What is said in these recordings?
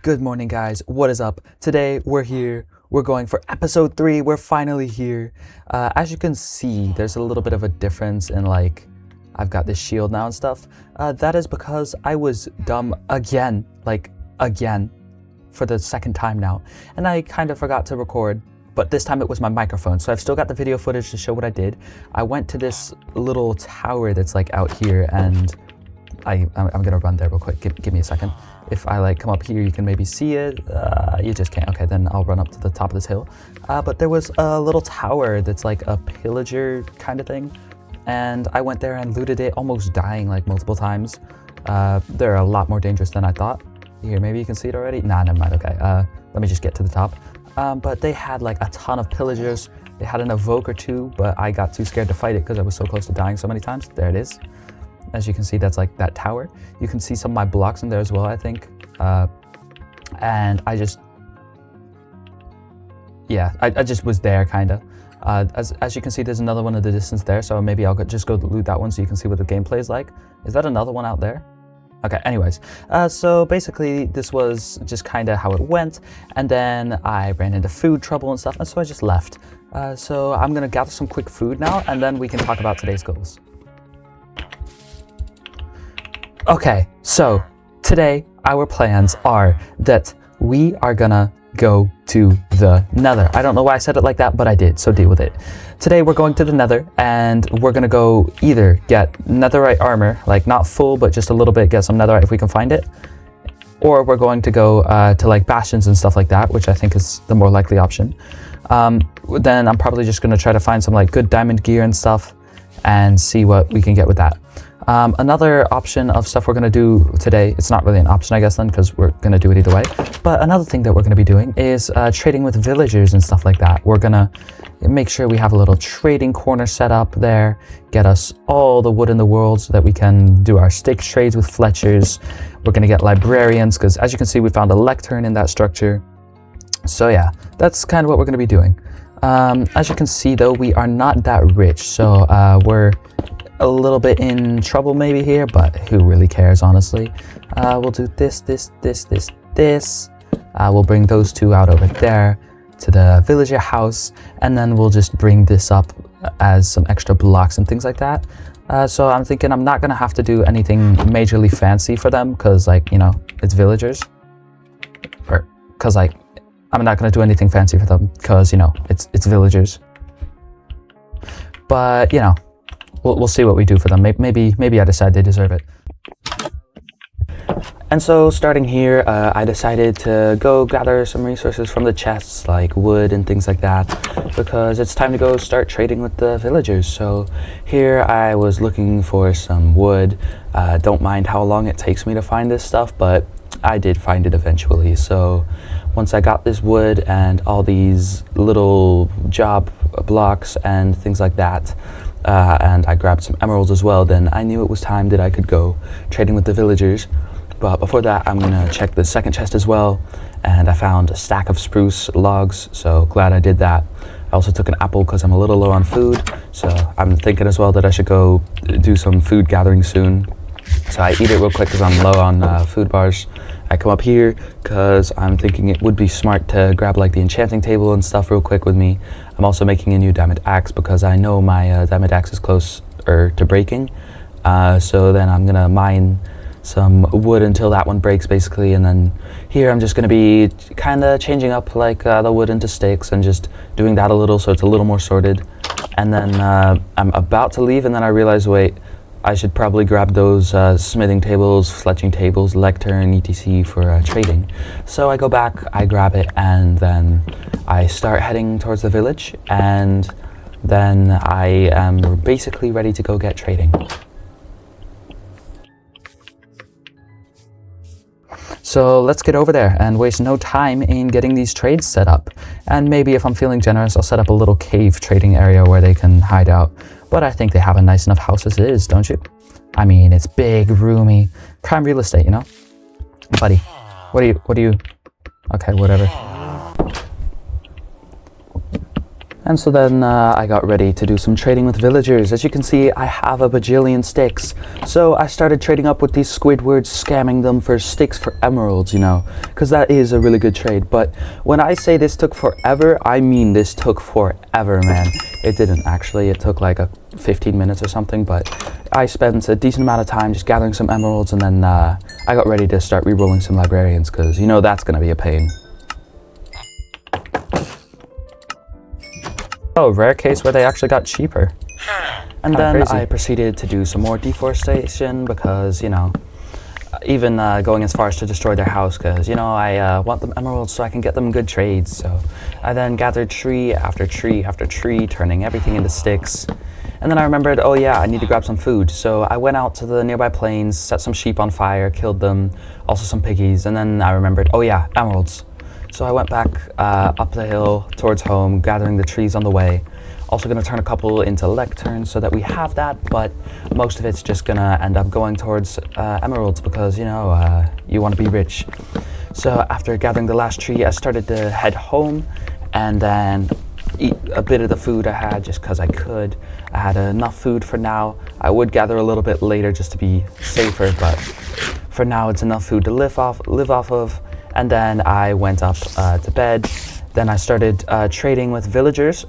Good morning, guys. What is up? Today we're here. We're going for episode 3. We're finally here. As you can see, there's a little bit of a difference in I've got this shield now and stuff. That is because I was dumb again, for the second time now. And I kind of forgot to record, but this time it was my microphone. So I've still got the video footage to show what I did. I went to this little tower that's out here, and I'm gonna run there real quick. Give me a second. If I come up here, you can maybe see it. You just can't. Okay, then I'll run up to the top of this hill. But there was a little tower that's a pillager kind of thing. And I went there and looted it, almost dying multiple times. They're a lot more dangerous than I thought. Here, maybe you can see it already. Nah, never mind. Okay, let me just get to the top. But they had a ton of pillagers. They had an evoke or two, but I got too scared to fight it because I was so close to dying so many times. There it is. As you can see, that's that tower. You can see some of my blocks in there as well, I think. And I just was there, kind of. As you can see, there's another one in the distance there, so maybe I'll just go loot that one so you can see what the gameplay is like. Is that another one out there? Okay, anyways. So basically, this was just kind of how it went, and then I ran into food trouble and stuff, and so I just left. So I'm going to gather some quick food now, and then we can talk about today's goals. Okay, so today our plans are that we are gonna go to the Nether. I don't know why I said it like that, but I did, so deal with it. Today we're going to the Nether, and we're gonna go either get netherite armor, not full, but just a little bit, get some netherite if we can find it, or we're going to go to bastions and stuff like that, which I think is the more likely option. Then I'm probably just gonna try to find some good diamond gear and stuff and see what we can get with that. Another option of stuff we're going to do today, it's not really an option I guess then, because we're going to do it either way, but another thing that we're going to be doing is trading with villagers and stuff like that. We're going to make sure we have a little trading corner set up there, get us all the wood in the world so that we can do our stakes trades with Fletchers. We're going to get librarians, because as you can see, we found a lectern in that structure. So yeah, that's kind of what we're going to be doing. As you can see though, we are not that rich, so we're a little bit in trouble maybe here, but who really cares, honestly. We'll do this. We'll bring those two out over there to the villager house, and then we'll just bring this up as some extra blocks and things like that. So I'm thinking I'm not gonna have to do anything majorly fancy for them, because it's villagers, or because I'm not gonna do anything fancy for them because it's villagers. But we'll see what we do for them. Maybe I decide they deserve it. And so starting here, I decided to go gather some resources from the chests, like wood and things like that, because it's time to go start trading with the villagers. So here I was looking for some wood. Don't mind how long it takes me to find this stuff, but I did find it eventually. So once I got this wood and all these little job blocks and things like that, and I grabbed some emeralds as well, then I knew it was time that I could go trading with the villagers. But before that, I'm gonna check the second chest as well, and I found a stack of spruce logs, so glad I did that. I also took an apple because I'm a little low on food, so I'm thinking as well that I should go do some food gathering soon. So I eat it real quick because I'm low on food bars. I come up here because I'm thinking it would be smart to grab the enchanting table and stuff real quick with me. I'm also making a new diamond axe because I know my diamond axe is closer to breaking. So then I'm gonna mine some wood until that one breaks basically, and then here I'm just gonna be kind of changing up the wood into sticks and just doing that a little so it's a little more sorted. And then I'm about to leave, and then I realize, wait, I should probably grab those smithing tables, fletching tables, lectern, etc. for trading. So I go back, I grab it, and then I start heading towards the village, and then I am basically ready to go get trading. So let's get over there and waste no time in getting these trades set up. And maybe if I'm feeling generous, I'll set up a little cave trading area where they can hide out. But I think they have a nice enough house as it is, don't you? I mean, it's big, roomy, prime real estate, Buddy, what do you? Okay, whatever. And so then I got ready to do some trading with villagers. As you can see, I have a bajillion sticks. So I started trading up with these Squidwards, scamming them for sticks for emeralds, you know, because that is a really good trade. But when I say this took forever, I mean this took forever, man. It didn't actually. It took like 15 minutes or something, but I spent a decent amount of time just gathering some emeralds, and then I got ready to start re-rolling some librarians, because you know that's going to be a pain. Oh, rare case where they actually got cheaper. And then I proceeded to do some more deforestation because, you know, even going as far as to destroy their house because, you know, I want them emeralds so I can get them good trades. So I then gathered tree after tree after tree, turning everything into sticks. And then I remembered, oh yeah, I need to grab some food. So I went out to the nearby plains, set some sheep on fire, killed them, also some piggies. And then I remembered, oh yeah, emeralds. So I went back up the hill towards home, gathering the trees on the way. Also gonna turn a couple into lecterns so that we have that, but most of it's just gonna end up going towards emeralds because, you know, you wanna be rich. So after gathering the last tree, I started to head home and then eat a bit of the food I had just because I could. I had enough food for now. I would gather a little bit later just to be safer, but for now it's enough food to live off of. And then I went up to bed. Then I started trading with villagers.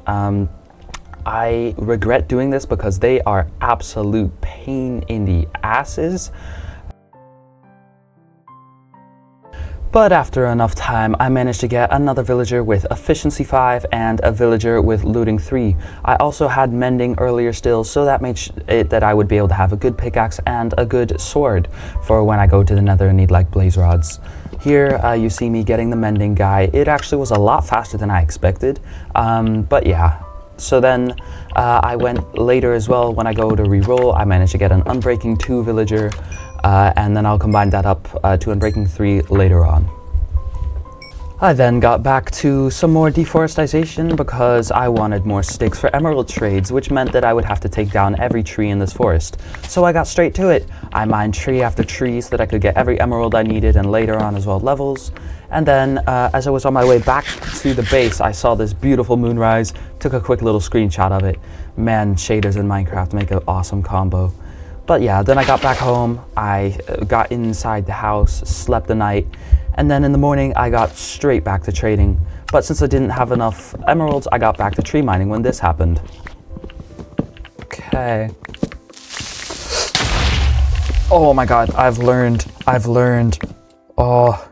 I regret doing this because they are absolute pain in the asses. But after enough time, I managed to get another villager with efficiency 5 and a villager with looting 3. I also had mending earlier still, so that made it that I would be able to have a good pickaxe and a good sword for when I go to the nether and need like blaze rods. Here you see me getting the mending guy. It actually was a lot faster than I expected, but yeah. So then I went later as well. When I go to reroll, I managed to get an Unbreaking 2 villager, and then I'll combine that up to Unbreaking 3 later on. I then got back to some more deforestation because I wanted more sticks for emerald trades, which meant that I would have to take down every tree in this forest. So I got straight to it. I mined tree after tree so that I could get every emerald I needed and later on as well levels. And then as I was on my way back to the base, I saw this beautiful moonrise, took a quick little screenshot of it. Man, shaders in Minecraft make an awesome combo. But yeah, then I got back home, I got inside the house, slept the night, and then in the morning I got straight back to trading. But since I didn't have enough emeralds, I got back to tree mining when this happened. Okay. Oh my god, I've learned. Oh.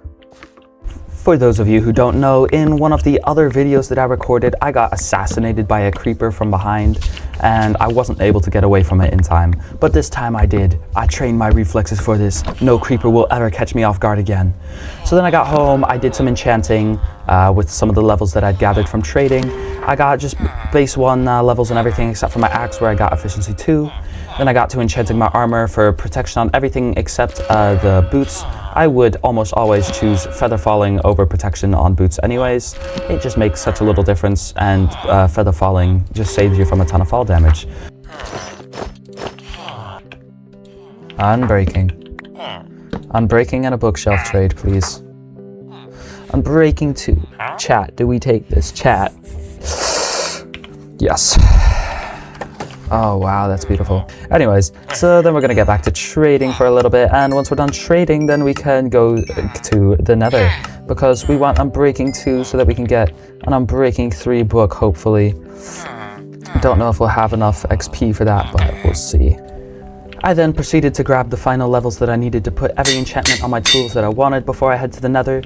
For those of you who don't know, in one of the other videos that I recorded, I got assassinated by a creeper from behind, and I wasn't able to get away from it in time. But this time I did. I trained my reflexes for this. No creeper will ever catch me off guard again. So then I got home, I did some enchanting with some of the levels that I'd gathered from trading. I got just base 1 levels and everything except for my axe where I got efficiency 2. Then I got to enchanting my armor for protection on everything except the boots. I would almost always choose feather falling over protection on boots anyways. It just makes such a little difference, and feather falling just saves you from a ton of fall damage. Unbreaking. Unbreaking and a bookshelf trade, please. Unbreaking 2. Chat, do we take this? Chat. Yes. Oh wow, that's beautiful. Anyways, so then we're gonna get back to trading for a little bit, and once we're done trading, then we can go to the nether, because we want Unbreaking 2 so that we can get an Unbreaking 3 book, hopefully. Don't know if we'll have enough XP for that, but we'll see. I then proceeded to grab the final levels that I needed to put every enchantment on my tools that I wanted before I head to the nether,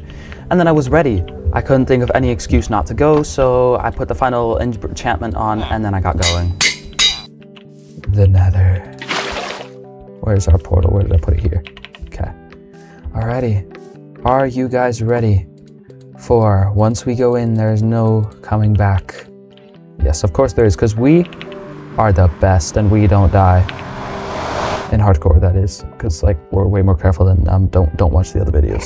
and then I was ready. I couldn't think of any excuse not to go, so I put the final enchantment on, and then I got going. The nether. Where's our portal? Where did I put it? Here. Okay. Alrighty. Are you guys ready for once we go in, there's no coming back? Yes, of course there is, because we are the best and we don't die. In hardcore, that is, because like we're way more careful than don't watch the other videos.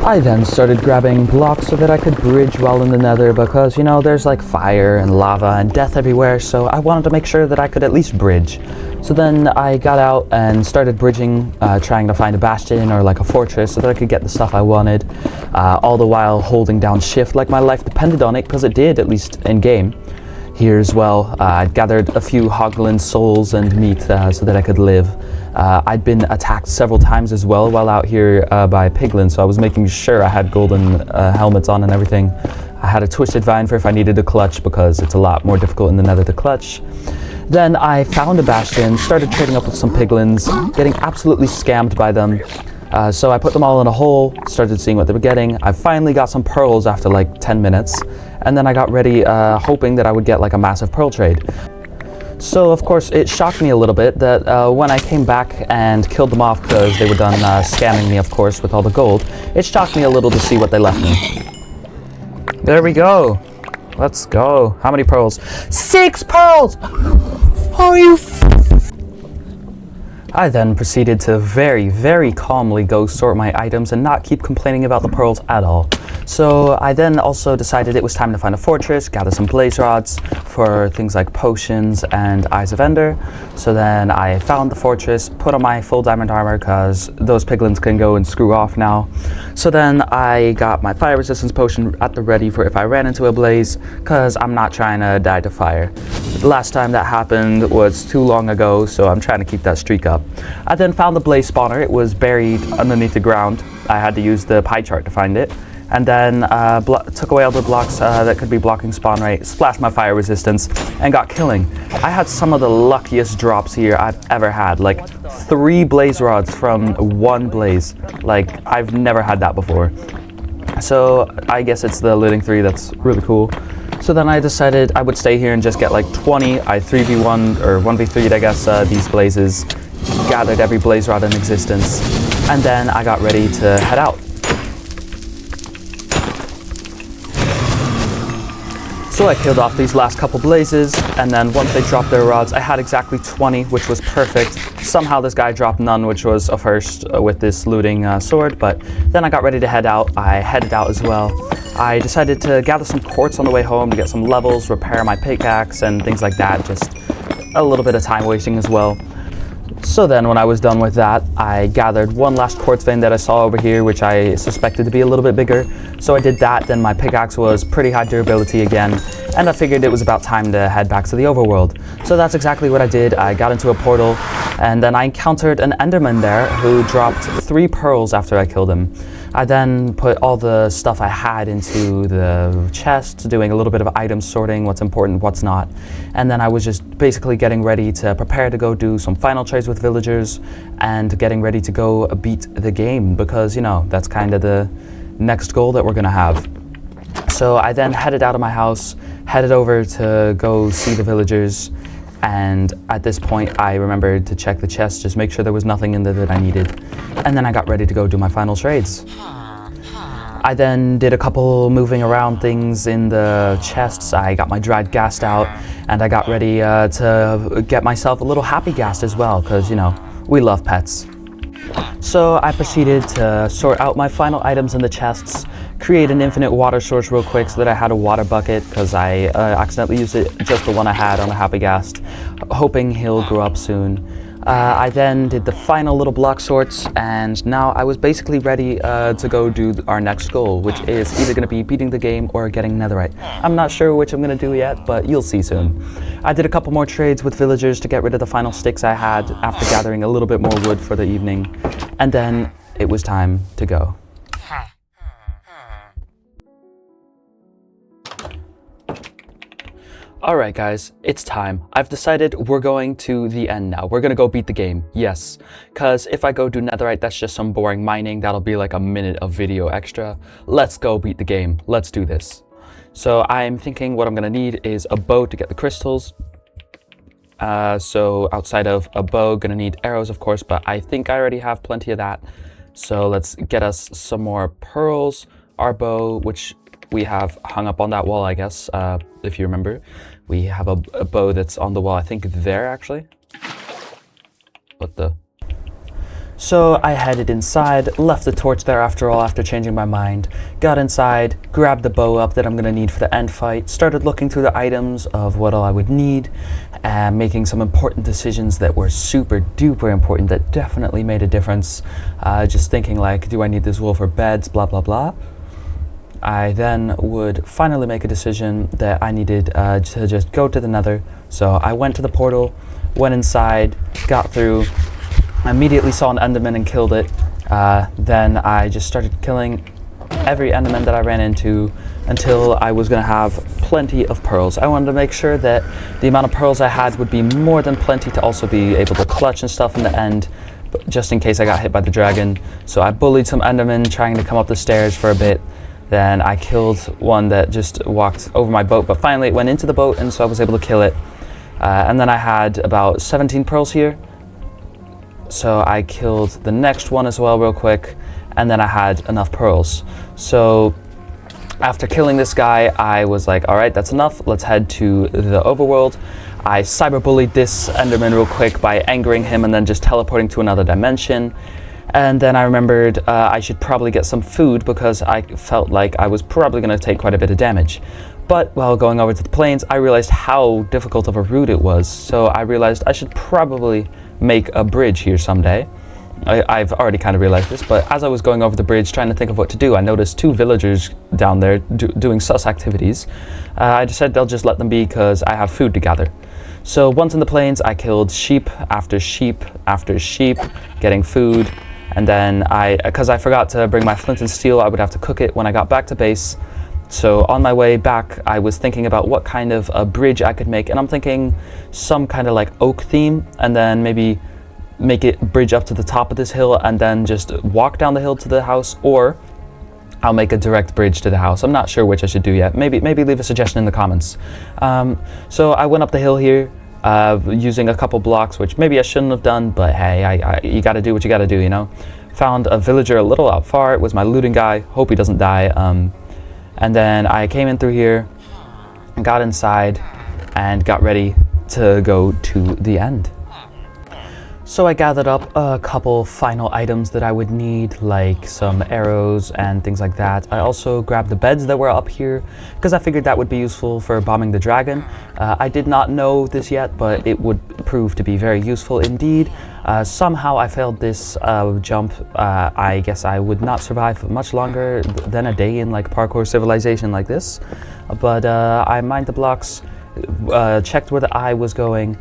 I then started grabbing blocks so that I could bridge well in the nether because, you know, there's like fire and lava and death everywhere, so I wanted to make sure that I could at least bridge. So then I got out and started bridging, trying to find a bastion or like a fortress so that I could get the stuff I wanted, all the while holding down shift like my life depended on it, because it did, at least in game. Here as well, I'd gathered a few hoglin souls and meat so that I could live. I'd been attacked several times as well while out here by piglins, so I was making sure I had golden helmets on and everything. I had a twisted vine for if I needed to clutch, because it's a lot more difficult in the nether to clutch. Then I found a bastion, started trading up with some piglins, getting absolutely scammed by them. So I put them all in a hole, started seeing what they were getting. I finally got some pearls after like 10 minutes, and then I got ready hoping that I would get like a massive pearl trade. So of course it shocked me a little bit that when I came back and killed them off because they were done scamming me, of course, with all the gold, it shocked me a little to see what they left me. There we go. Let's go. How many pearls? 6 pearls! Are you I then proceeded to very, very calmly go sort my items and not keep complaining about the pearls at all. So I then also decided it was time to find a fortress, gather some blaze rods for things like potions and eyes of ender. So then I found the fortress, put on my full diamond armor because those piglins can go and screw off now. So then I got my fire resistance potion at the ready for if I ran into a blaze, because I'm not trying to die to fire. The last time that happened was too long ago, so I'm trying to keep that streak up. I then found the blaze spawner. It was buried underneath the ground. I had to use the pie chart to find it. And then took away all the blocks that could be blocking spawn rate, splashed my fire resistance, and got killing. I had some of the luckiest drops here I've ever had, like 3 blaze rods from 1 blaze. Like, I've never had that before. So I guess it's the looting 3 that's really cool. So then I decided I would stay here and just get like 20. I 3v1 or 1v3'd, I guess, these blazes, gathered every blaze rod in existence, and then I got ready to head out. So I killed off these last couple blazes, and then once they dropped their rods, I had exactly 20, which was perfect. Somehow this guy dropped none, which was a first with this looting sword, but then I got ready to head out. I headed out as well. I decided to gather some quartz on the way home to get some levels, repair my pickaxe, and things like that. Just a little bit of time wasting as well. So then when I was done with that, I gathered one last quartz vein that I saw over here, which I suspected to be a little bit bigger. So I did that, then my pickaxe was pretty high durability again, and I figured it was about time to head back to the overworld. So that's exactly what I did. I got into a portal, and then I encountered an enderman there who dropped 3 pearls after I killed him. I then put all the stuff I had into the chest, doing a little bit of item sorting, what's important, what's not. And then I was just basically getting ready to prepare to go do some final trades with villagers and getting ready to go beat the game, because, you know, that's kind of the next goal that we're gonna have. So I then headed out of my house, headed over to go see the villagers, and at this point I remembered to check the chest, just make sure there was nothing in there that I needed, and then I got ready to go do my final trades. I then did a couple moving around things in the chests. I got my dried ghast out, and I got ready to get myself a little happy ghast as well, because, you know, we love pets. So I proceeded to sort out my final items in the chests, create an infinite water source real quick so that I had a water bucket, because I accidentally used it, just the one I had on the happy ghast, hoping he'll grow up soon. I then did the final little block sorts, and now I was basically ready to go do our next goal, which is either going to be beating the game or getting netherite. I'm not sure which I'm going to do yet, but you'll see soon. I did a couple more trades with villagers to get rid of the final sticks I had after gathering a little bit more wood for the evening, and then it was time to go. Alright guys, it's time. I've decided we're going to the end now. We're gonna go beat the game, yes. Cause if I go do netherite, that's just some boring mining. That'll be like a minute of video extra. Let's go beat the game. Let's do this. So I'm thinking what I'm gonna need is a bow to get the crystals. So outside of a bow, gonna need arrows of course, but I think I already have plenty of that. So let's get us some more pearls, our bow, which we have hung up on that wall, I guess, if you remember. We have a bow that's on the wall, I think there actually. What the? So I headed inside, left the torch there after all after changing my mind, got inside, grabbed the bow up that I'm going to need for the end fight, started looking through the items of what all I would need, and making some important decisions that were super duper important that definitely made a difference. Just thinking like, do I need this wool for beds, blah blah blah. I then would finally make a decision that I needed to just go to the nether. So I went to the portal, went inside, got through, immediately saw an enderman and killed it. Then I just started killing every enderman that I ran into until I was going to have plenty of pearls. I wanted to make sure that the amount of pearls I had would be more than plenty to also be able to clutch and stuff in the end, but just in case I got hit by the dragon. So I bullied some endermen trying to come up the stairs for a bit. Then I killed one that just walked over my boat, but finally it went into the boat, and so I was able to kill it. And then I had about 17 pearls here. So I killed the next one as well real quick, and then I had enough pearls. So after killing this guy, I was like, all right, that's enough. Let's head to the overworld. I cyberbullied this enderman real quick by angering him and then just teleporting to another dimension. And then I remembered I should probably get some food because I felt like I was probably going to take quite a bit of damage. But while going over to the plains, I realized how difficult of a route it was. So I realized I should probably make a bridge here someday. I've already kind of realized this, but as I was going over the bridge trying to think of what to do, I noticed two villagers down there doing sus activities. I decided I'll just let them be because I have food to gather. So once in the plains, I killed sheep after sheep after sheep, getting food. And then because I forgot to bring my flint and steel, I would have to cook it when I got back to base. So on my way back, I was thinking about what kind of a bridge I could make, and I'm thinking some kind of like oak theme, and then maybe make it bridge up to the top of this hill and then just walk down the hill to the house, or I'll make a direct bridge to the house. I'm not sure which I should do yet. Maybe leave a suggestion in the comments. So I went up the hill here using a couple blocks, which maybe I shouldn't have done, but hey, you gotta do what you gotta do, you know? Found a villager a little out far. It was my looting guy. Hope he doesn't die. And then I came in through here, got inside, and got ready to go to the end. So I gathered up a couple final items that I would need, like some arrows and things like that. I also grabbed the beds that were up here because I figured that would be useful for bombing the dragon. I did not know this yet, but it would prove to be very useful indeed. Somehow I failed this jump. I guess I would not survive much longer than a day in like parkour civilization like this. But I mined the blocks, checked where the eye was going,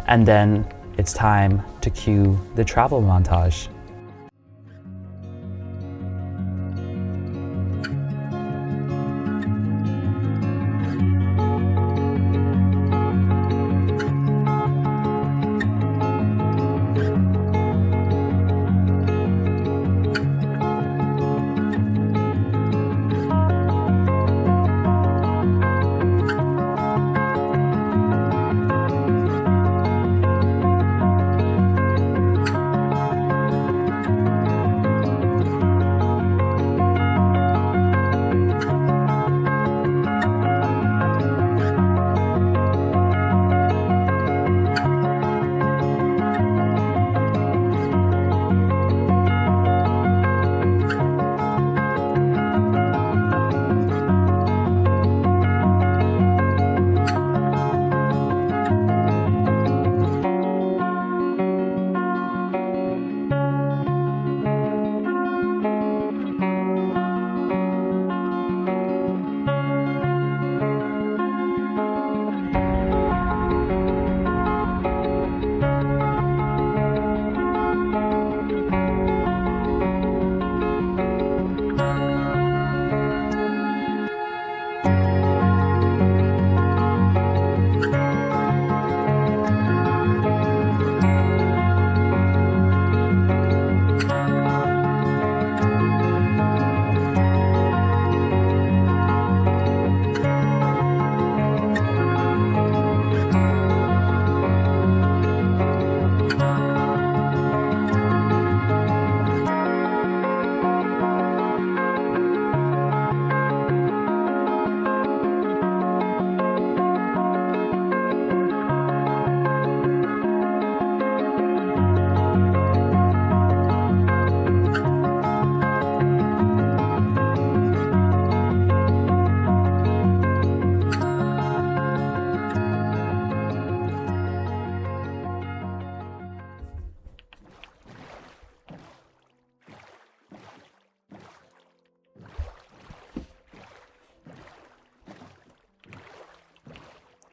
and then it's time to cue the travel montage.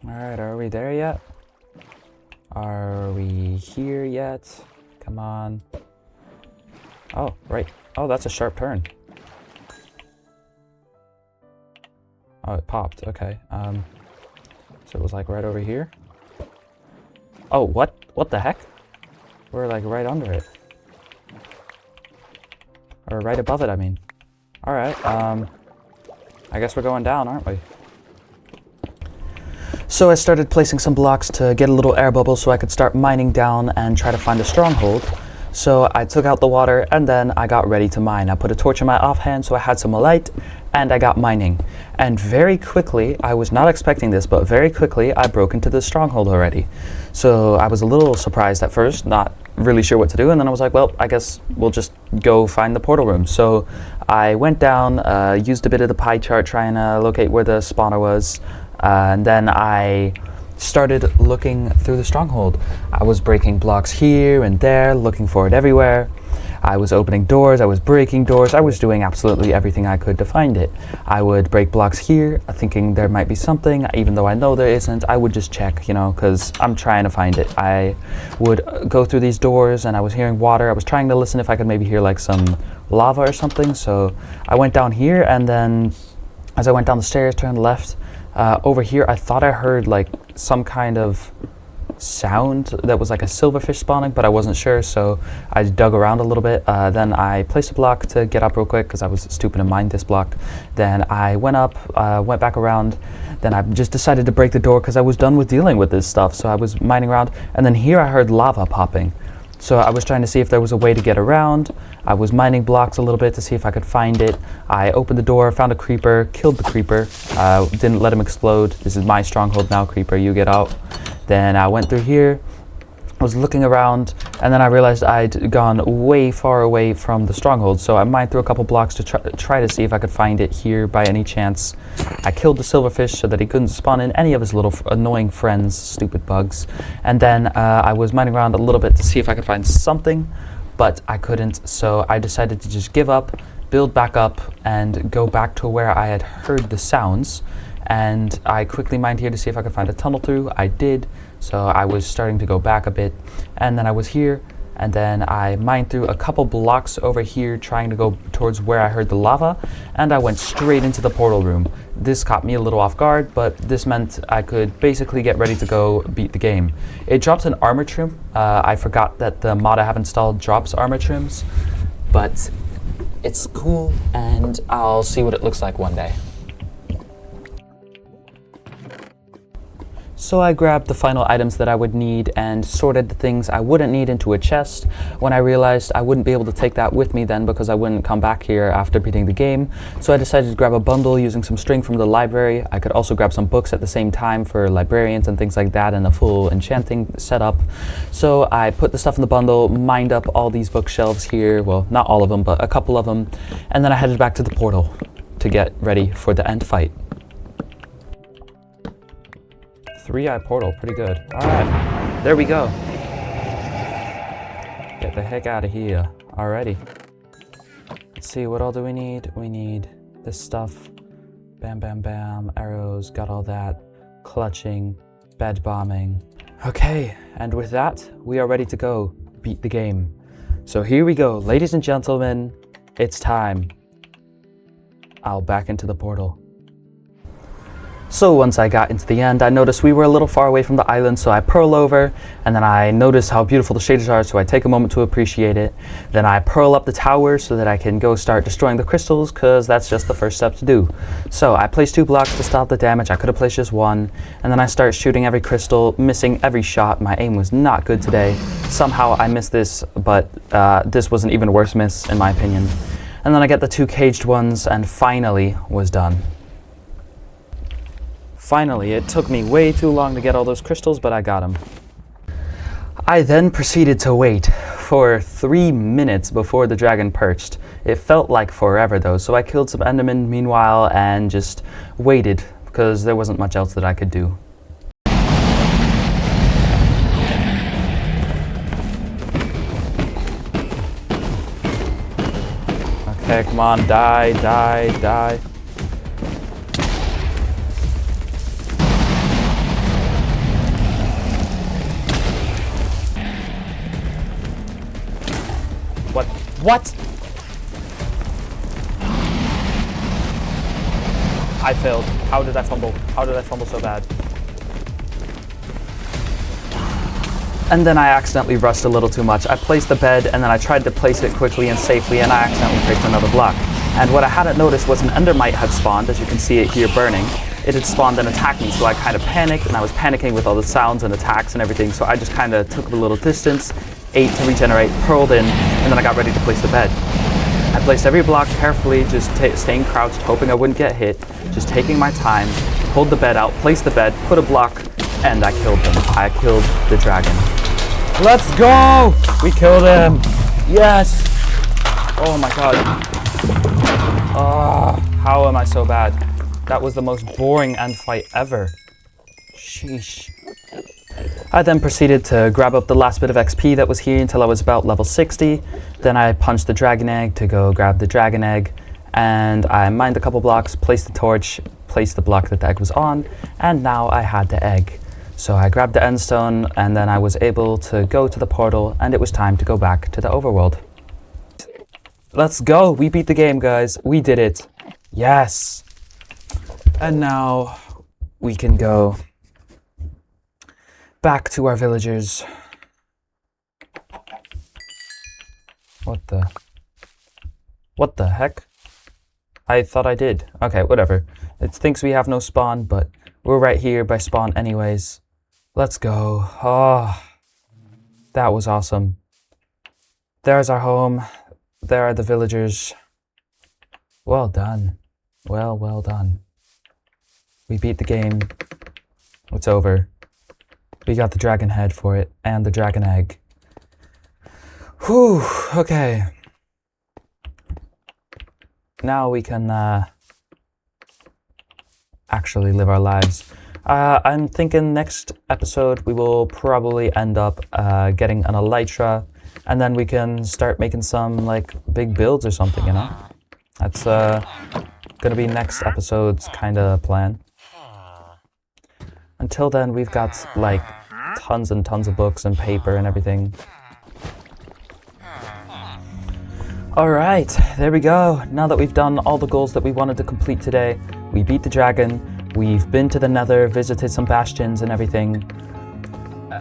Alright, are we there yet? Are we here yet? Come on. Oh, right. Oh, that's a sharp turn. Oh, it popped. Okay. So it was like right over here. Oh, what? What the heck? We're like right under it. Or right above it, I mean. Alright, I guess we're going down, aren't we? So I started placing some blocks to get a little air bubble so I could start mining down and try to find a stronghold. So I took out the water and then I got ready to mine. I put a torch in my offhand so I had some light and I got mining. And very quickly, I was not expecting this, but very quickly I broke into the stronghold already. So I was a little surprised at first, not really sure what to do, and then I was like, well, I guess we'll just go find the portal room. So I went down, used a bit of the pie chart trying to locate where the spawner was, and then I started looking through the stronghold. I was breaking blocks here and there, looking for it everywhere. I was opening doors, I was breaking doors, I was doing absolutely everything I could to find it. I would break blocks here, thinking there might be something, even though I know there isn't. I would just check, you know, because I'm trying to find it. I would go through these doors and I was hearing water. I was trying to listen if I could maybe hear like some lava or something. So I went down here, and then as I went down the stairs, turned left, over here I thought I heard like some kind of sound that was like a silverfish spawning, but I wasn't sure, so I dug around a little bit. Then I placed a block to get up real quick because I was stupid and mined this block. Then I went up, went back around. Then I just decided to break the door because I was done with dealing with this stuff. So I was mining around, and then here I heard lava popping. So I was trying to see if there was a way to get around. I was mining blocks a little bit to see if I could find it. I opened the door, found a creeper, killed the creeper, didn't let him explode. This is my stronghold now, creeper, you get out. Then I went through here, I was looking around, and then I realized I'd gone way far away from the stronghold. So I mined through a couple blocks to try to see if I could find it here by any chance. I killed the silverfish so that he couldn't spawn in any of his little annoying friends, stupid bugs. And then I was mining around a little bit to see if I could find something, but I couldn't. So I decided to just give up, build back up, and go back to where I had heard the sounds. And I quickly mined here to see if I could find a tunnel through. I did, so I was starting to go back a bit. And then I was here, and then I mined through a couple blocks over here trying to go towards where I heard the lava, and I went straight into the portal room. This caught me a little off guard, but this meant I could basically get ready to go beat the game. It drops an armor trim. I forgot that the mod I have installed drops armor trims, but it's cool, and I'll see what it looks like one day. So I grabbed the final items that I would need and sorted the things I wouldn't need into a chest when I realized I wouldn't be able to take that with me then because I wouldn't come back here after beating the game. So I decided to grab a bundle using some string from the library. I could also grab some books at the same time for librarians and things like that, and a full enchanting setup. So I put the stuff in the bundle, mined up all these bookshelves here, well, not all of them, but a couple of them, and then I headed back to the portal to get ready for the end fight. 3-eye portal, pretty good. Alright, there we go. Get the heck out of here. Alrighty. Let's see, what all do we need? We need this stuff. Bam, bam, bam. Arrows, got all that. Clutching, bed bombing. Okay, and with that, we are ready to go beat the game. So here we go, ladies and gentlemen. It's time. I'll back into the portal. So once I got into the end, I noticed we were a little far away from the island, so I pearl over, and then I notice how beautiful the shaders are, so I take a moment to appreciate it. Then I pearl up the tower so that I can go start destroying the crystals, because that's just the first step to do. So I place 2 blocks to stop the damage. I could have placed just 1, and then I start shooting every crystal, missing every shot. My aim was not good today. Somehow I missed this, but this was an even worse miss in my opinion. And then I get the 2 caged ones, and finally was done. Finally, it took me way too long to get all those crystals, but I got them. I then proceeded to wait for 3 minutes before the dragon perched. It felt like forever though, so I killed some endermen meanwhile and just waited because there wasn't much else that I could do. Okay, come on, die, die, die. What? I failed. How did I fumble? How did I fumble so bad? And then I accidentally rushed a little too much. I placed the bed and then I tried to place it quickly and safely and I accidentally placed another block. And what I hadn't noticed was an endermite had spawned, as you can see it here burning. It had spawned and attacked me, so I kind of panicked, and I was panicking with all the sounds and attacks and everything, so I just kind of took a little distance, ate to regenerate, pearled in, and then I got ready to place the bed. I placed every block carefully, just staying crouched, hoping I wouldn't get hit, just taking my time, pulled the bed out, placed the bed, put a block, and I killed him. I killed the dragon. Let's go! We killed him! Yes! Oh my god. How am I so bad? That was the most boring end fight ever. Sheesh. I then proceeded to grab up the last bit of XP that was here until I was about level 60. Then I punched the dragon egg to go grab the dragon egg. And I mined a couple blocks, placed the torch, placed the block that the egg was on, and now I had the egg. So I grabbed the end stone, and then I was able to go to the portal, and it was time to go back to the overworld. Let's go! We beat the game, guys. We did it. Yes! And now we can go back to our villagers. What the heck? I thought I did. Okay, whatever. It thinks we have no spawn, but we're right here by spawn anyways. Let's go. Oh, that was awesome. There's our home. There are the villagers. Well done. Well done. We beat the game. It's over. We got the dragon head for it and the dragon egg. Whew, okay. Now we can actually live our lives. I'm thinking next episode we will probably end up getting an elytra, and then we can start making some like big builds or something, you know? That's gonna be next episode's kind of plan. Until then, we've got like tons and tons of books and paper and everything. Alright, there we go. Now that we've done all the goals that we wanted to complete today, we beat the dragon, we've been to the nether, visited some bastions and everything.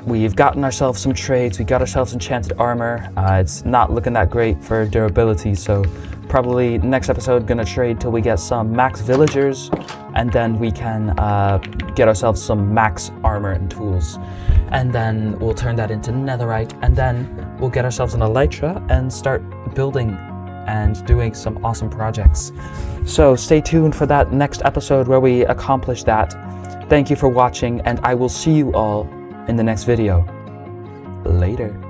We've gotten ourselves some trades, we got ourselves enchanted armor. It's not looking that great for durability, so probably next episode gonna trade till we get some max villagers, and then we can get ourselves some max armor and tools. And then we'll turn that into netherite, and then we'll get ourselves an elytra and start building and doing some awesome projects. So stay tuned for that next episode where we accomplish that. Thank you for watching, and I will see you all in the next video. Later.